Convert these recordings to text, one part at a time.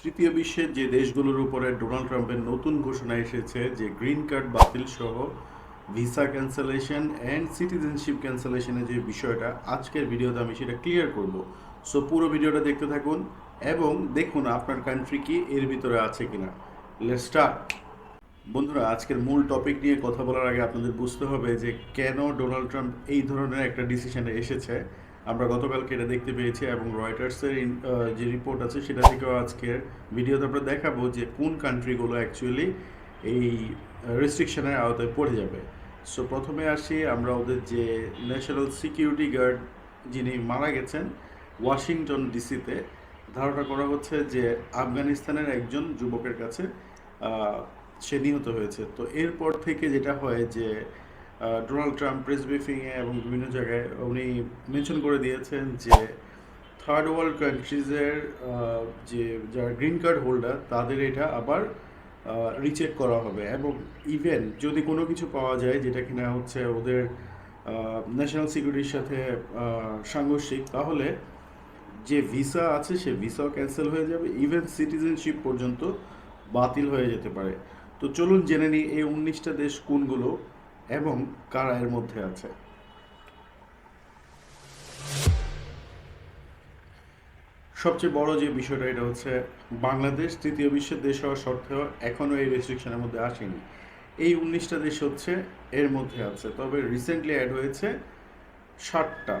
তৃতীয় বিশ্বের যে দেশগুলোর উপরে ডোনাল্ড ট্রাম্পের নতুন ঘোষণা এসেছে যে গ্রিন কার্ড বাতিল সহ ভিসা ক্যান্সেলেশন অ্যান্ড সিটিজেনশিপ ক্যান্সেলেশনের যে বিষয়টা আজকের ভিডিওতে আমি সেটা ক্লিয়ার করব। সো পুরো ভিডিওটা দেখতে থাকুন এবং দেখুন আপনার কান্ট্রি কি এর ভিতরে আছে কিনা। Let's start. বন্ধুরা, আজকের মূল টপিক নিয়ে কথা বলার আগে আপনাদের বুঝতে হবে যে কেন ডোনাল্ড ট্রাম্প এই ধরনের একটা ডিসিশনে এসেছে। আমরা গতকালকে এটা দেখতে পেয়েছি এবং রয়টার্সের যে রিপোর্ট আছে সেটা থেকেও আজকের ভিডিওতে আমরা দেখাবো যে কোন কান্ট্রিগুলো অ্যাকচুয়ালি এই রেস্ট্রিকশনের আওতায় পড়ে যাবে। সো প্রথমে আসি আমরা ওদের যে ন্যাশনাল সিকিউরিটি গার্ড যিনি মারা গেছেন ওয়াশিংটন ডিসিতে। ধারণা করা হচ্ছে যে আফগানিস্তানের একজন যুবকের কাছে সে নিহত হয়েছে। তো এরপর থেকে যেটা হয় যে ডোনাল্ড ট্রাম্প প্রেস ব্রিফিংয়ে এবং বিভিন্ন জায়গায় উনি মেনশন করে দিয়েছেন যে থার্ড ওয়ার্ল্ড কান্ট্রিজের যে যারা গ্রিন কার্ড হোল্ডার তাদের এটা আবার রিচেক করা হবে এবং ইভেন যদি কোনো কিছু পাওয়া যায় যেটা কিনা হচ্ছে ওদের ন্যাশনাল সিকিউরিটির সাথে সাংঘর্ষিক, তাহলে যে ভিসা আছে সে ভিসাও ক্যান্সেল হয়ে যাবে, ইভেন সিটিজেনশিপ পর্যন্ত বাতিল হয়ে যেতে পারে। তো চলুন জেনে নিই এই 19টা দেশ কোনগুলো এবং কারা এর মধ্যে আছে। সবচেয়ে বড় যে বিষয়টা এটা হচ্ছে বাংলাদেশ তৃতীয় বিশ্বের দেশ হওয়া সত্ত্বেও এখনও এই রেস্ট্রিকশনের মধ্যে আসেনি। এই 19টা দেশ হচ্ছে এর মধ্যে আছে, তবে রিসেন্টলি অ্যাড হয়েছে 60টা।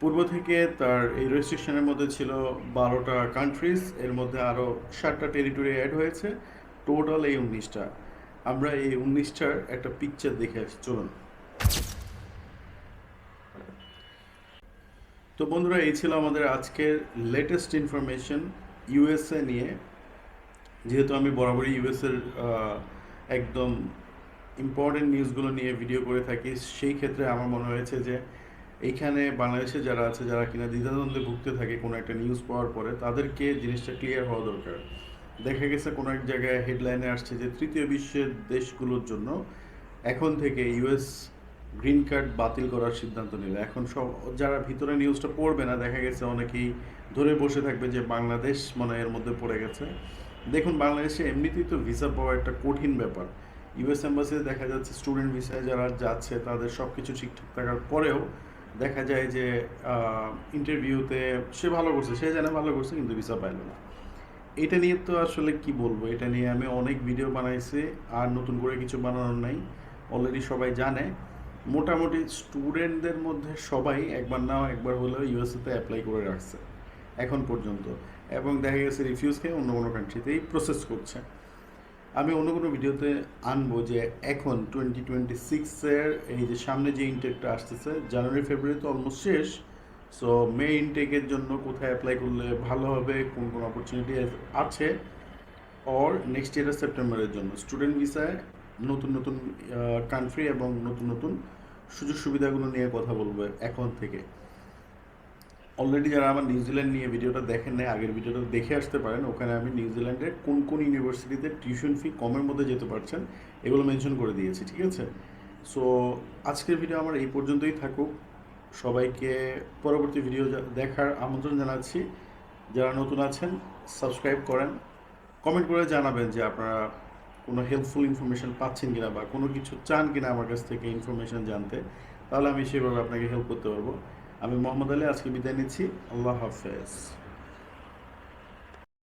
পূর্ব থেকে তার এই রেস্ট্রিকশনের মধ্যে ছিল 12টা কান্ট্রিজ, এর মধ্যে আরও 7টা টেরিটরি অ্যাড হয়েছে, টোটাল এই 19টা। আমরা এই 19টার একটা পিকচার দেখে আসি, চলুন। তো বন্ধুরা, এই ছিল আমাদের আজকের লেটেস্ট ইনফরমেশন ইউএসএ নিয়ে। যেহেতু আমি বরাবরই ইউএসএর একদম ইম্পর্টেন্ট নিউজগুলো নিয়ে ভিডিও করে থাকি, সেই ক্ষেত্রে আমার মনে হয়েছে যে এইখানে বাংলাদেশে যারা আছে, যারা কিনা দ্বিধাদ্বন্দ্বে ভুগতে থাকে কোনো একটা নিউজ পাওয়ার পরে, তাদেরকে জিনিসটা ক্লিয়ার হওয়া দরকার। দেখা গেছে কোনো এক জায়গায় হেডলাইনে আসছে যে তৃতীয় বিশ্বের দেশগুলোর জন্য এখন থেকে ইউএস গ্রিন কার্ড বাতিল করার সিদ্ধান্ত নিল। এখন সব যারা ভিতরে নিউজটা পড়বে না, দেখা গেছে অনেকেই ধরে বসে থাকবে যে বাংলাদেশ মনে এর মধ্যে পড়ে গেছে। দেখুন, বাংলাদেশে এমনিতেই তো ভিসা পাওয়া একটা কঠিন ব্যাপার। ইউএস এম্বাসিতে দেখা যাচ্ছে স্টুডেন্ট ভিসায় যারা যাচ্ছে তাদের সব কিছু ঠিকঠাক থাকার পরেও দেখা যায় যে ইন্টারভিউতে সে ভালো করছে, সে জানে ভালো করছে, কিন্তু ভিসা পাইল না। এটা নিয়ে তো আসলে কি বলবো, এটা নিয়ে আমি অনেক ভিডিও বানাইছি, আর নতুন করে কিছু বানানোর নাই। অলরেডি সবাই জানে, মোটামুটি স্টুডেন্টদের মধ্যে সবাই একবার না একবার হলেও ইউএসএতে অ্যাপ্লাই করে রাখছে এখন পর্যন্ত, এবং দেখা গেছে রিফিউজ খেয়ে অন্য কোনো কান্ট্রিতেই প্রসেস করছে। আমি অন্য কোনো ভিডিওতে আনবো যে এখন 2026-এর এই যে সামনে যে ইনটেকটা আসতেছে, জানুয়ারি ফেব্রুয়ারি তো অলমোস্ট শেষ। সো মে ইনটেকের জন্য কোথায় অ্যাপ্লাই করলে ভালো হবে, কোন কোন অপরচুনিটি আছে, অর নেক্সট ইয়ারের সেপ্টেম্বরের জন্য স্টুডেন্ট ভিসায় নতুন নতুন কান্ট্রি এবং নতুন নতুন সুযোগ সুবিধাগুলো নিয়ে কথা বলবো এখন থেকে। অলরেডি যারা আমার নিউজিল্যান্ড নিয়ে ভিডিওটা দেখেন নাই, আগের ভিডিওটা দেখে আসতে পারেন। ওখানে আমি নিউজিল্যান্ডের কোন কোন ইউনিভার্সিটিতে টিউশন ফি কমের মধ্যে যেতে পারছেন এগুলো মেনশন করে দিয়েছি, ঠিক আছে? সো আজকের ভিডিও আমার এই পর্যন্তই থাকুক। সবাইকে পরবর্তী ভিডিও দেখার আমন্ত্রণ জানাচ্ছি। যারা নতুন আছেন সাবস্ক্রাইব করেন, কমেন্ট করে জানাবেন যে আপনারা কোনো হেল্পফুল ইনফরমেশন পাচ্ছেন কিনা বা কোনো কিছু চান কিনা আমার কাছ থেকে ইনফরমেশন জানতে, তাহলে আমি সেভাবে আপনাকে হেল্প করতে পারবো। আমি মোহাম্মদ আলী, আজকে বিদায় নিচ্ছি। আল্লাহ হাফেজ।